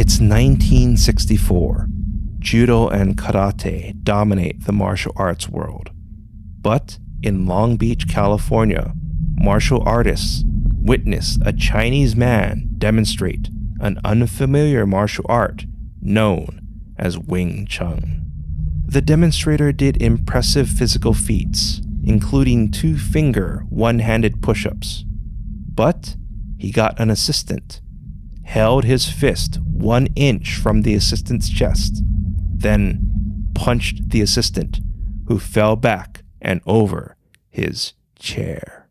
It's 1964. Judo and karate dominate the martial arts world. But in Long Beach, California, martial artists witness a Chinese man demonstrate an unfamiliar martial art known as Wing Chun. The demonstrator did impressive physical feats, including 2-finger, one-handed push-ups. But he got an assistant, held his fist 1 inch from the assistant's chest, then punched the assistant, who fell back and over his chair.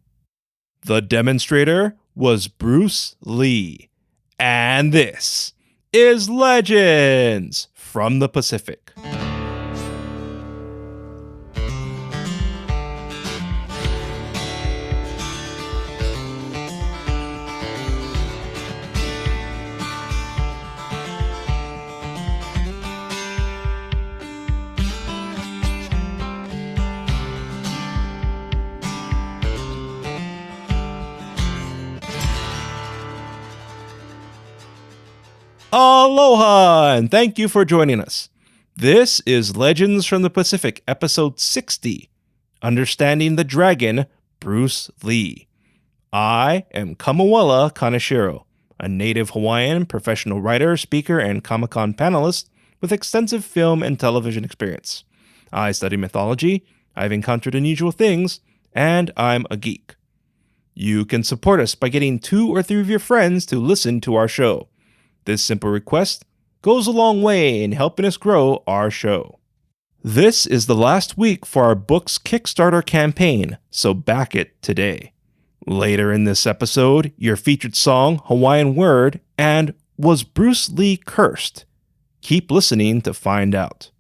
The demonstrator was Bruce Lee, and this is Legends from the Pacific. Aloha, and thank you for joining us. This is Legends from the Pacific, episode 60, Understanding the Dragon, Bruce Lee. I am Kamawela Kaneshiro, a native Hawaiian professional writer, speaker, and Comic-Con panelist with extensive film and television experience. I study mythology, I've encountered unusual things, and I'm a geek. You can support us by getting 2 or 3 of your friends to listen to our show. This simple request goes a long way in helping us grow our show. This is the last week for our book's Kickstarter campaign, so back it today. Later in this episode, your featured song, Hawaiian Word, and Was Bruce Lee Cursed? Keep listening to find out.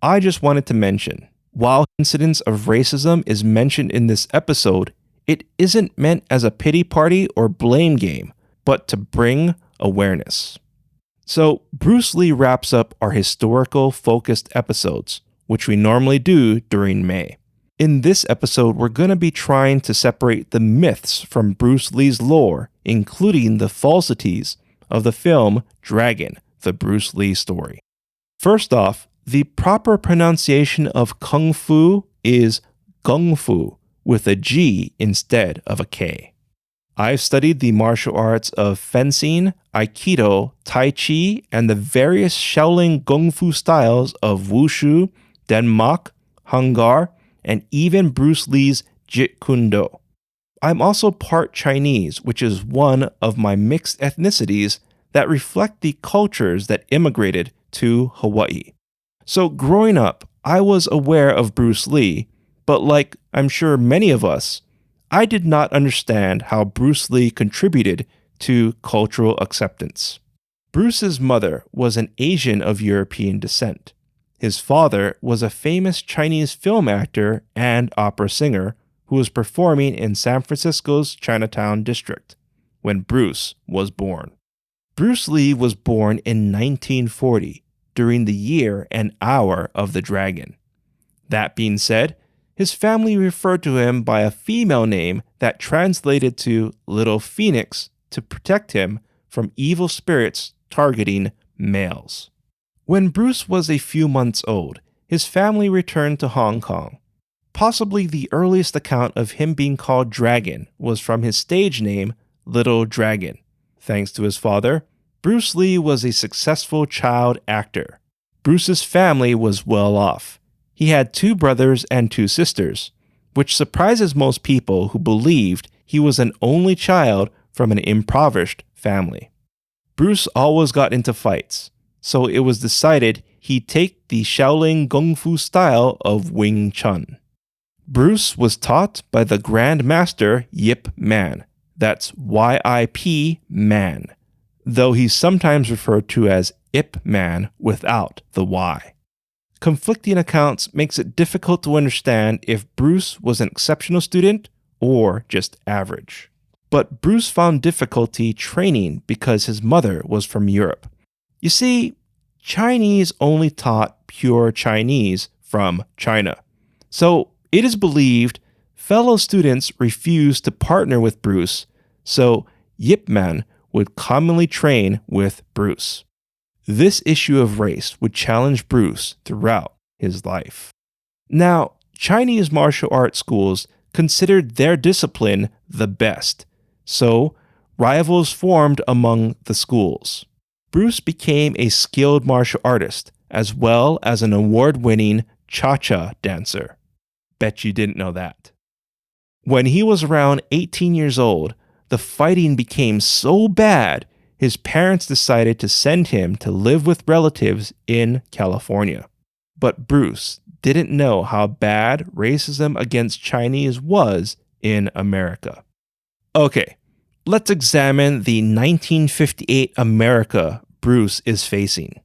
I just wanted to mention, while incidents of racism is mentioned in this episode, it isn't meant as a pity party or blame game, but to bring awareness. So, Bruce Lee wraps up our historical focused episodes, which we normally do during May. In this episode, we're going to be trying to separate the myths from Bruce Lee's lore, including the falsities of the film Dragon, the Bruce Lee story. First off, the proper pronunciation of Kung Fu is Gung Fu, with a G instead of a K. I've studied the martial arts of fencing, Aikido, Tai Chi, and the various Shaolin Kung Fu styles of Wushu, Denmak, Hung Gar, and even Bruce Lee's Jeet Kune Do. I'm also part Chinese, which is one of my mixed ethnicities that reflect the cultures that immigrated to Hawaii. So growing up, I was aware of Bruce Lee, but like I'm sure many of us, I did not understand how Bruce Lee contributed to cultural acceptance. Bruce's mother was an Asian of European descent. His father was a famous Chinese film actor and opera singer who was performing in San Francisco's Chinatown district when Bruce was born. Bruce Lee was born in 1940 during the year and hour of the dragon. That being said, his family referred to him by a female name that translated to Little Phoenix to protect him from evil spirits targeting males. When Bruce was a few months old, his family returned to Hong Kong. Possibly the earliest account of him being called Dragon was from his stage name, Little Dragon. Thanks to his father, Bruce Lee was a successful child actor. Bruce's family was well off. He had 2 brothers and 2 sisters, which surprises most people who believed he was an only child from an impoverished family. Bruce always got into fights, so it was decided he'd take the Shaolin Kung Fu style of Wing Chun. Bruce was taught by the Grand Master Yip Man, that's Y-I-P Man, though he's sometimes referred to as Ip Man without the Y. Conflicting accounts makes it difficult to understand if Bruce was an exceptional student or just average. But Bruce found difficulty training because his mother was from Europe. You see, Chinese only taught pure Chinese from China. So it is believed fellow students refused to partner with Bruce, so Yip Man would commonly train with Bruce. This issue of race would challenge Bruce throughout his life. Now, Chinese martial arts schools considered their discipline the best, so rivals formed among the schools. Bruce became a skilled martial artist as well as an award-winning cha-cha dancer. Bet you didn't know that. When he was around 18 years old, the fighting became so bad, his parents decided to send him to live with relatives in California. But Bruce didn't know how bad racism against Chinese was in America. Okay, let's examine the 1958 America Bruce is facing.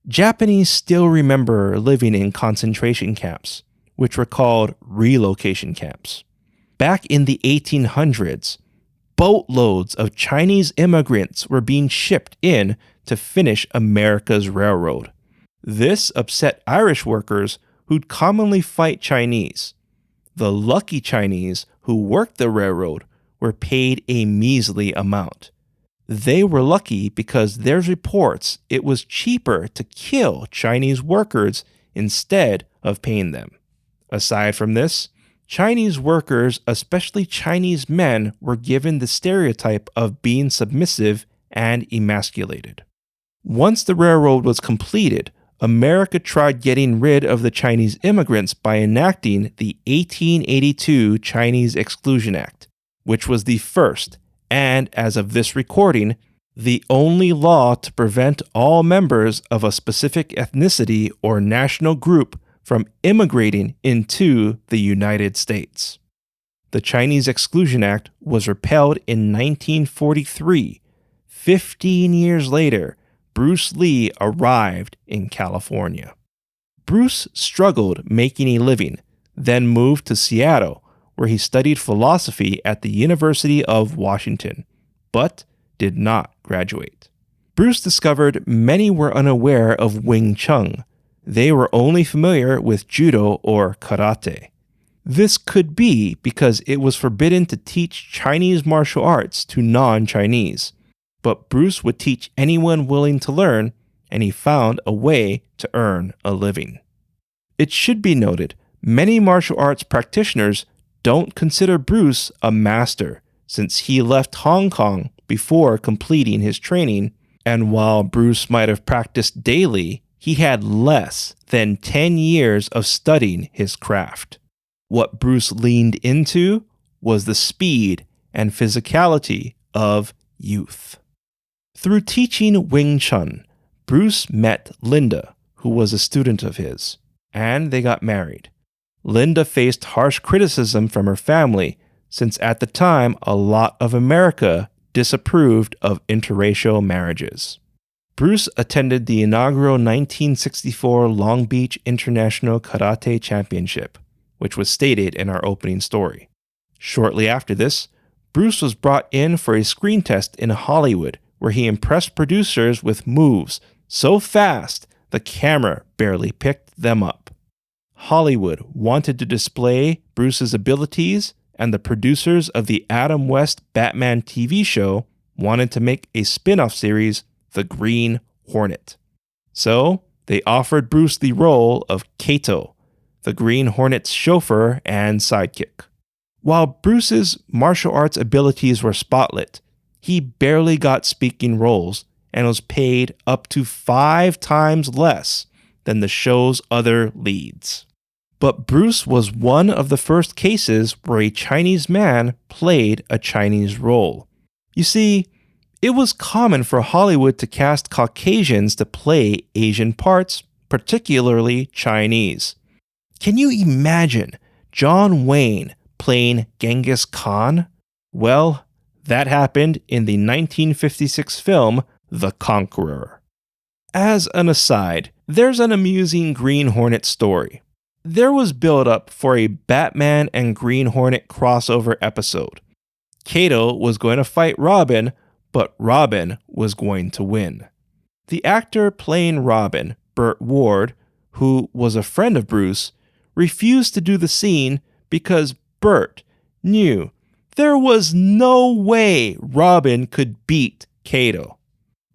Japanese still remember living in concentration camps, which were called relocation camps. Back in the 1800s, boatloads of Chinese immigrants were being shipped in to finish America's railroad. This upset Irish workers who'd commonly fight Chinese. The lucky Chinese who worked the railroad were paid a measly amount. They were lucky because there's reports it was cheaper to kill Chinese workers instead of paying them. Aside from this, Chinese workers, especially Chinese men, were given the stereotype of being submissive and emasculated. Once the railroad was completed, America tried getting rid of the Chinese immigrants by enacting the 1882 Chinese Exclusion Act, which was the first, and as of this recording, the only law to prevent all members of a specific ethnicity or national group from immigrating into the United States. The Chinese Exclusion Act was repealed in 1943. 15 years later, Bruce Lee arrived in California. Bruce struggled making a living, then moved to Seattle, where he studied philosophy at the University of Washington, but did not graduate. Bruce discovered many were unaware of Wing Chun. They were only familiar with judo or karate. This could be because it was forbidden to teach Chinese martial arts to non-Chinese, but Bruce would teach anyone willing to learn, and he found a way to earn a living. It should be noted, many martial arts practitioners don't consider Bruce a master, since he left Hong Kong before completing his training, and while Bruce might have practiced daily, he had less than 10 years of studying his craft. What Bruce leaned into was the speed and physicality of youth. Through teaching Wing Chun, Bruce met Linda, who was a student of his, and they got married. Linda faced harsh criticism from her family, since at the time a lot of America disapproved of interracial marriages. Bruce attended the inaugural 1964 Long Beach International Karate Championship, which was stated in our opening story. Shortly after this, Bruce was brought in for a screen test in Hollywood, where he impressed producers with moves so fast the camera barely picked them up. Hollywood wanted to display Bruce's abilities, and the producers of the Adam West Batman TV show wanted to make a spin-off series, The Green Hornet. So, they offered Bruce the role of Kato, the Green Hornet's chauffeur and sidekick. While Bruce's martial arts abilities were spotlit, he barely got speaking roles and was paid up to 5 times less than the show's other leads. But Bruce was one of the first cases where a Chinese man played a Chinese role. You see, it was common for Hollywood to cast Caucasians to play Asian parts, particularly Chinese. Can you imagine John Wayne playing Genghis Khan? Well, that happened in the 1956 film The Conqueror. As an aside, there's an amusing Green Hornet story. There was build-up for a Batman and Green Hornet crossover episode. Kato was going to fight Robin, but Robin was going to win. The actor playing Robin, Burt Ward, who was a friend of Bruce, refused to do the scene because Burt knew there was no way Robin could beat Kato.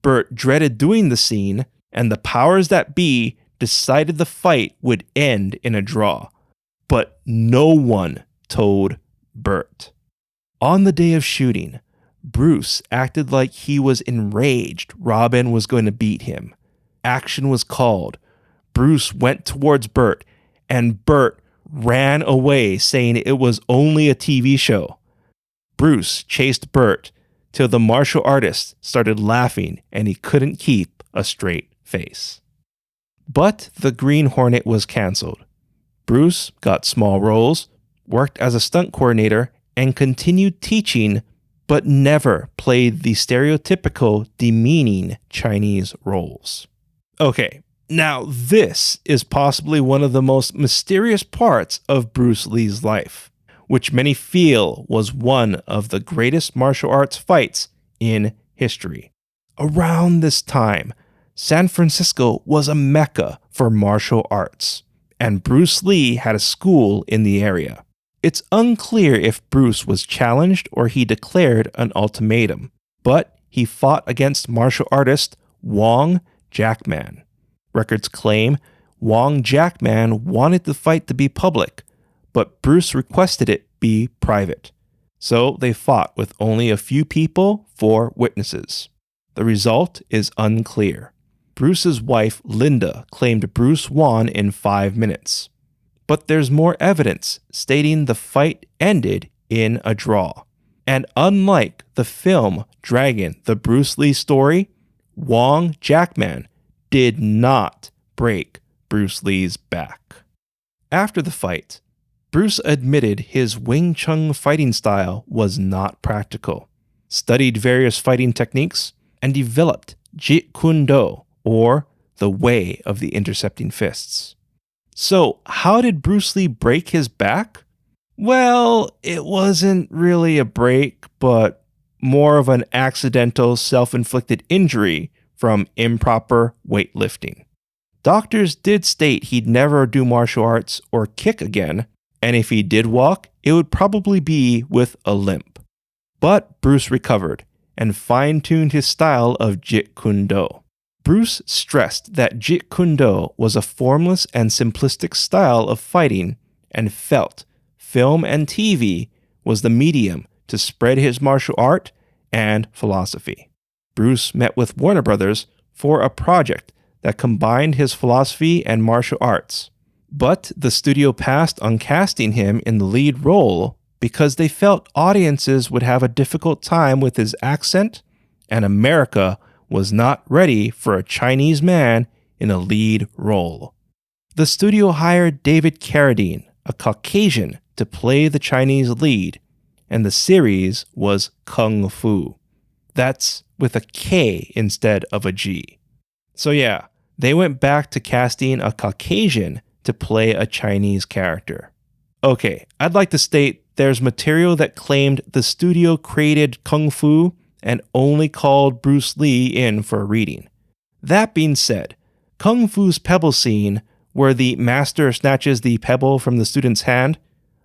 Burt dreaded doing the scene, and the powers that be decided the fight would end in a draw. But no one told Bert. On the day of shooting, Bruce acted like he was enraged Robin was going to beat him. Action was called. Bruce went towards Bert, and Bert ran away saying it was only a TV show. Bruce chased Bert till the martial artist started laughing and he couldn't keep a straight face. But the Green Hornet was canceled. Bruce got small roles, worked as a stunt coordinator, and continued teaching, but never played the stereotypical demeaning Chinese roles. Okay, now this is possibly one of the most mysterious parts of Bruce Lee's life, which many feel was one of the greatest martial arts fights in history. Around this time, San Francisco was a mecca for martial arts, and Bruce Lee had a school in the area. It's unclear if Bruce was challenged or he declared an ultimatum, but he fought against martial artist Wong Jackman. Records claim Wong Jackman wanted the fight to be public, but Bruce requested it be private. So they fought with only a few people for witnesses. The result is unclear. Bruce's wife, Linda, claimed Bruce won in 5 minutes. But there's more evidence stating the fight ended in a draw. And unlike the film Dragon, the Bruce Lee story, Wong Jackman did not break Bruce Lee's back. After the fight, Bruce admitted his Wing Chun fighting style was not practical, studied various fighting techniques, and developed Jeet Kune Do, or the way of the intercepting fists. So, how did Bruce Lee break his back? Well, it wasn't really a break, but more of an accidental self-inflicted injury from improper weightlifting. Doctors did state he'd never do martial arts or kick again, and if he did walk, it would probably be with a limp. But Bruce recovered and fine-tuned his style of Jeet Kune Do. Bruce stressed that Jeet Kune Do was a formless and simplistic style of fighting and felt film and TV was the medium to spread his martial art and philosophy. Bruce met with Warner Brothers for a project that combined his philosophy and martial arts, but the studio passed on casting him in the lead role because they felt audiences would have a difficult time with his accent, and America was not ready for a Chinese man in a lead role. The studio hired David Carradine, a Caucasian, to play the Chinese lead, and the series was Kung Fu. That's with a K instead of a G. So yeah, they went back to casting a Caucasian to play a Chinese character. Okay, I'd like to state there's material that claimed the studio created Kung Fu and only called Bruce Lee in for a reading. That being said, Kung Fu's pebble scene, where the master snatches the pebble from the student's hand,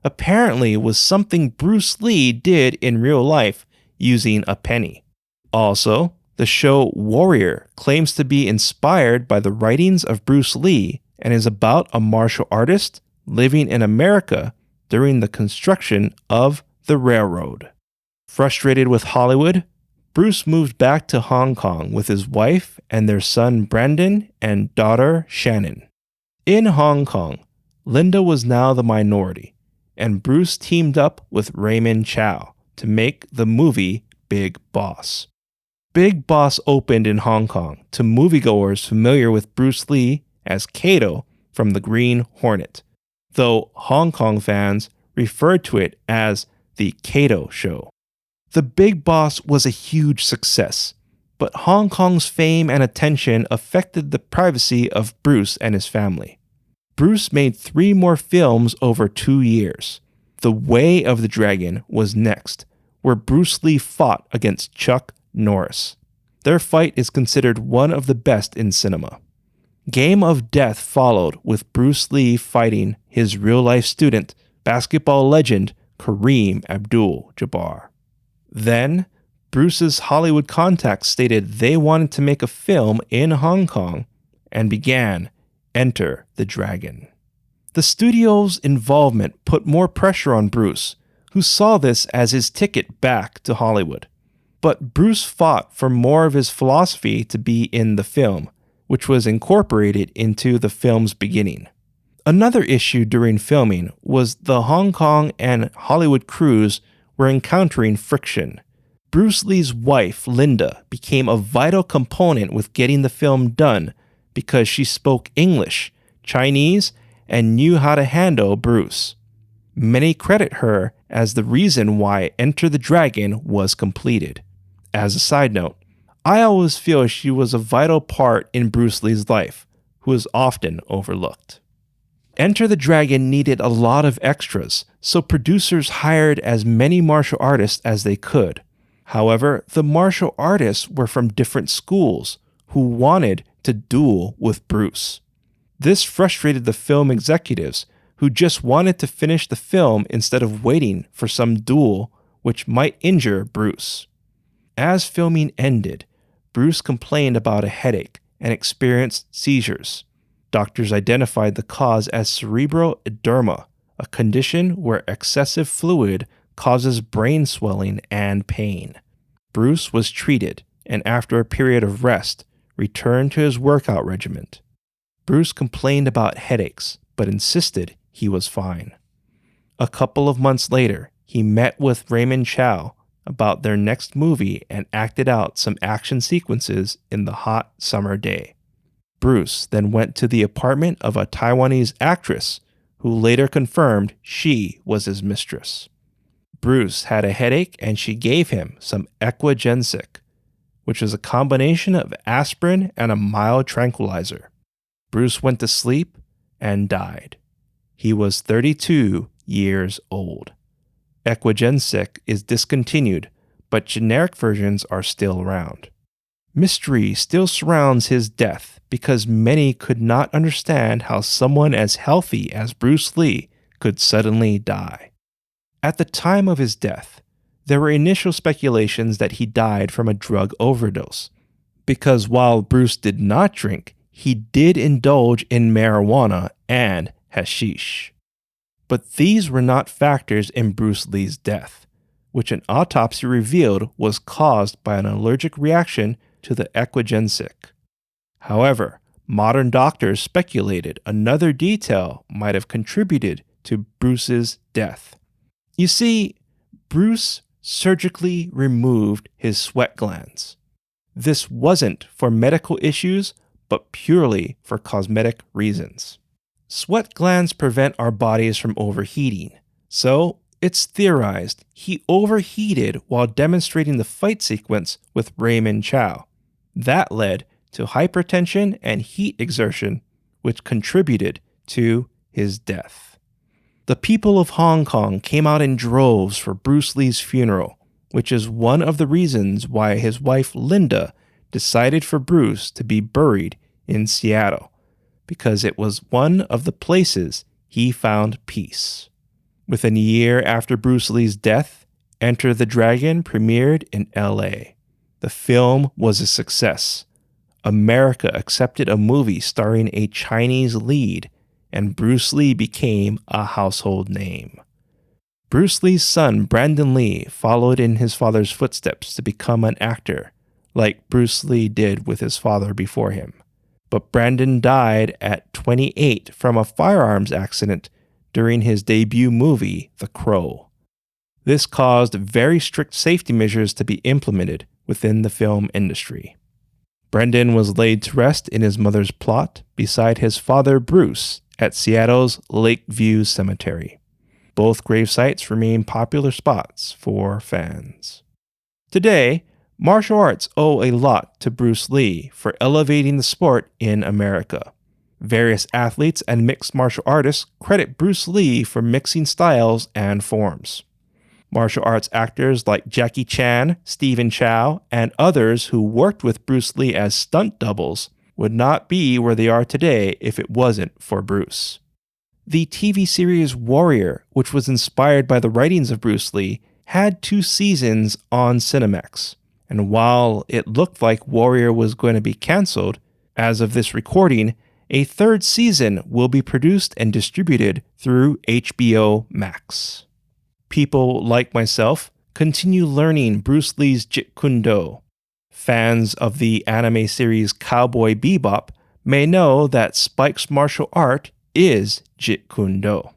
apparently was something Bruce Lee did in real life using a penny. Also, the show Warrior claims to be inspired by the writings of Bruce Lee and is about a martial artist living in America during the construction of the railroad. Frustrated with Hollywood, Bruce moved back to Hong Kong with his wife and their son Brandon and daughter Shannon. In Hong Kong, Linda was now the minority, and Bruce teamed up with Raymond Chow to make the movie Big Boss. Big Boss opened in Hong Kong to moviegoers familiar with Bruce Lee as Kato from the Green Hornet, though Hong Kong fans referred to it as the Kato Show. The Big Boss was a huge success, but Hong Kong's fame and attention affected the privacy of Bruce and his family. Bruce made 3 more films over 2 years. The Way of the Dragon was next, where Bruce Lee fought against Chuck Norris. Their fight is considered one of the best in cinema. Game of Death followed with Bruce Lee fighting his real-life student, basketball legend Kareem Abdul-Jabbar. Then, Bruce's Hollywood contacts stated they wanted to make a film in Hong Kong and began Enter the Dragon. The studio's involvement put more pressure on Bruce, who saw this as his ticket back to Hollywood. But Bruce fought for more of his philosophy to be in the film, which was incorporated into the film's beginning. Another issue during filming was the Hong Kong and Hollywood crews were encountering friction. Bruce Lee's wife, Linda, became a vital component with getting the film done because she spoke English, Chinese, and knew how to handle Bruce. Many credit her as the reason why Enter the Dragon was completed. As a side note, I always feel she was a vital part in Bruce Lee's life, who is often overlooked. Enter the Dragon needed a lot of extras, so producers hired as many martial artists as they could. However, the martial artists were from different schools who wanted to duel with Bruce. This frustrated the film executives, who just wanted to finish the film instead of waiting for some duel which might injure Bruce. As filming ended, Bruce complained about a headache and experienced seizures. Doctors identified the cause as cerebral edema, a condition where excessive fluid causes brain swelling and pain. Bruce was treated, and after a period of rest, returned to his workout regimen. Bruce complained about headaches, but insisted he was fine. A couple of months later, he met with Raymond Chow about their next movie and acted out some action sequences in the hot summer day. Bruce then went to the apartment of a Taiwanese actress who later confirmed she was his mistress. Bruce had a headache and she gave him some Equigensic, which is a combination of aspirin and a mild tranquilizer. Bruce went to sleep and died. He was 32 years old. Equigensic is discontinued, but generic versions are still around. Mystery still surrounds his death because many could not understand how someone as healthy as Bruce Lee could suddenly die. At the time of his death, there were initial speculations that he died from a drug overdose, because while Bruce did not drink, he did indulge in marijuana and hashish. But these were not factors in Bruce Lee's death, which an autopsy revealed was caused by an allergic reaction to the Equigensic. However, modern doctors speculated another detail might have contributed to Bruce's death. You see, Bruce surgically removed his sweat glands. This wasn't for medical issues, but purely for cosmetic reasons. Sweat glands prevent our bodies from overheating, so it's theorized he overheated while demonstrating the fight sequence with Raymond Chow. That led to hypertension and heat exertion, which contributed to his death. The people of Hong Kong came out in droves for Bruce Lee's funeral, which is one of the reasons why his wife Linda decided for Bruce to be buried in Seattle, because it was one of the places he found peace. Within a year after Bruce Lee's death, Enter the Dragon premiered in LA. The film was a success. America accepted a movie starring a Chinese lead, and Bruce Lee became a household name. Bruce Lee's son, Brandon Lee, followed in his father's footsteps to become an actor, like Bruce Lee did with his father before him. But Brandon died at 28 from a firearms accident during his debut movie, The Crow. This caused very strict safety measures to be implemented within the film industry. Brendan was laid to rest in his mother's plot beside his father Bruce at Seattle's Lakeview Cemetery. Both grave sites remain popular spots for fans. Today, martial arts owe a lot to Bruce Lee for elevating the sport in America. Various athletes and mixed martial artists credit Bruce Lee for mixing styles and forms. Martial arts actors like Jackie Chan, Stephen Chow, and others who worked with Bruce Lee as stunt doubles would not be where they are today if it wasn't for Bruce. The TV series Warrior, which was inspired by the writings of Bruce Lee, had 2 seasons on Cinemax. And while it looked like Warrior was going to be canceled, As of this recording, a third season will be produced and distributed through HBO Max. People like myself continue learning Bruce Lee's Jeet Kune Do. Fans of the anime series Cowboy Bebop may know that Spike's martial art is Jeet Kune Do.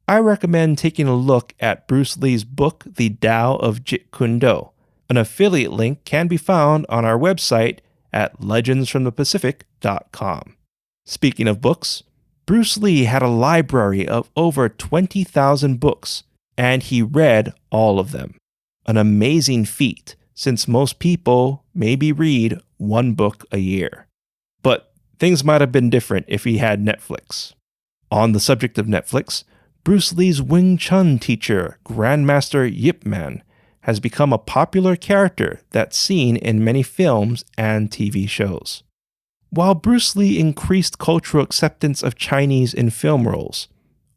I recommend taking a look at Bruce Lee's book, The Tao of Jeet Kune Do. An affiliate link can be found on our website at legendsfromthepacific.com. Speaking of books, Bruce Lee had a library of over 20,000 books, and he read all of them. An amazing feat, since most people maybe read one book a year. But things might have been different if he had Netflix. On the subject of Netflix, Bruce Lee's Wing Chun teacher, Grandmaster Yip Man, has become a popular character that's seen in many films and TV shows. While Bruce Lee increased cultural acceptance of Chinese in film roles,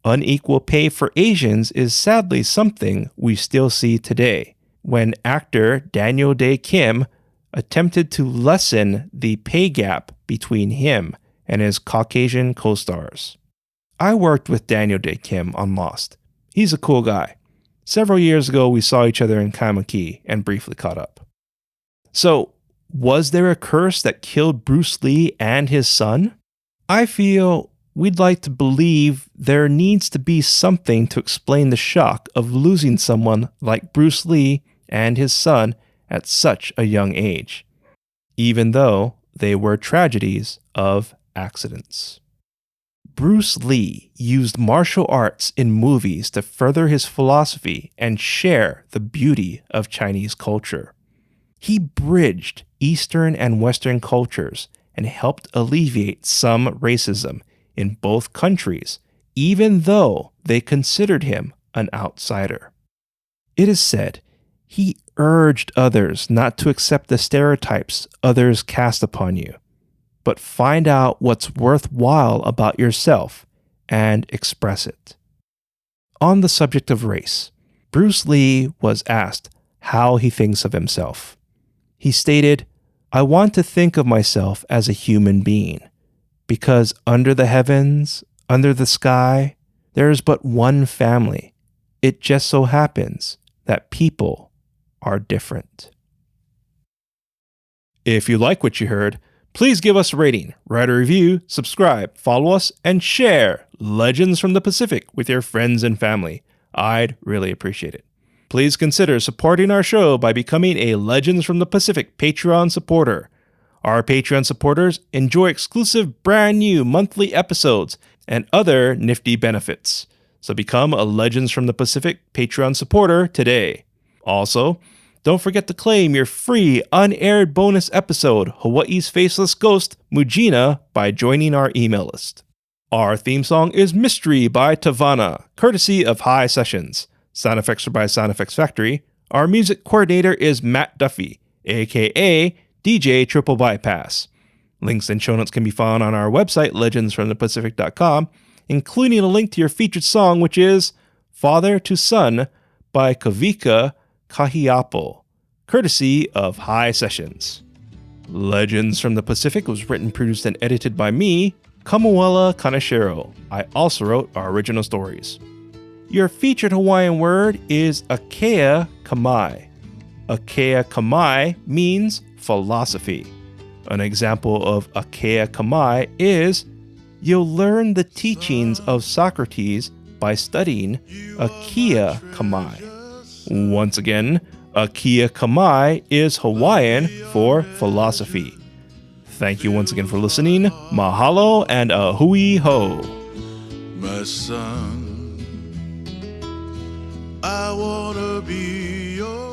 unequal pay for Asians is sadly something we still see today, when actor Daniel Dae Kim attempted to lessen the pay gap between him and his Caucasian co-stars. I worked with Daniel Dae Kim on Lost. He's a cool guy. Several years ago, we saw each other in Kaimaki and briefly caught up. So, was there a curse that killed Bruce Lee and his son? I feel we'd like to believe there needs to be something to explain the shock of losing someone like Bruce Lee and his son at such a young age, even though they were tragedies of accidents. Bruce Lee used martial arts in movies to further his philosophy and share the beauty of Chinese culture. He bridged Eastern and Western cultures and helped alleviate some racism in both countries, even though they considered him an outsider. It is said he urged others not to accept the stereotypes others cast upon you, but find out what's worthwhile about yourself and express it. On the subject of race, Bruce Lee was asked how he thinks of himself. He stated, "I want to think of myself as a human being, because under the heavens, under the sky, there is but one family. It just so happens that people are different." If you like what you heard, please give us a rating, write a review, subscribe, follow us, and share Legends from the Pacific with your friends and family. I'd really appreciate it. Please consider supporting our show by becoming a Legends from the Pacific Patreon supporter. Our Patreon supporters enjoy exclusive brand new monthly episodes and other nifty benefits. So become a Legends from the Pacific Patreon supporter today. Also, don't forget to claim your free unaired bonus episode, Hawaii's Faceless Ghost, Mujina, by joining our email list. Our theme song is Mystery by Tavana, courtesy of High Sessions. Sound effects are by Sound Effects Factory. Our music coordinator is Matt Duffy, aka DJ Triple Bypass. Links and show notes can be found on our website, legendsfromthepacific.com, including a link to your featured song, which is Father to Son by Kavika Kahiapo, courtesy of High Sessions. Legends from the Pacific was written, produced, and edited by me, Kamuela Kaneshiro. I also wrote our original stories. Your featured Hawaiian word is Akea Kamai. Akea Kamai means philosophy. An example of Akea Kamai is, you'll learn the teachings of Socrates by studying Akea Kamai. Once again, Akea Kamai is Hawaiian for philosophy. Thank you once again for listening. Mahalo and a hui ho. My son, I wanna be your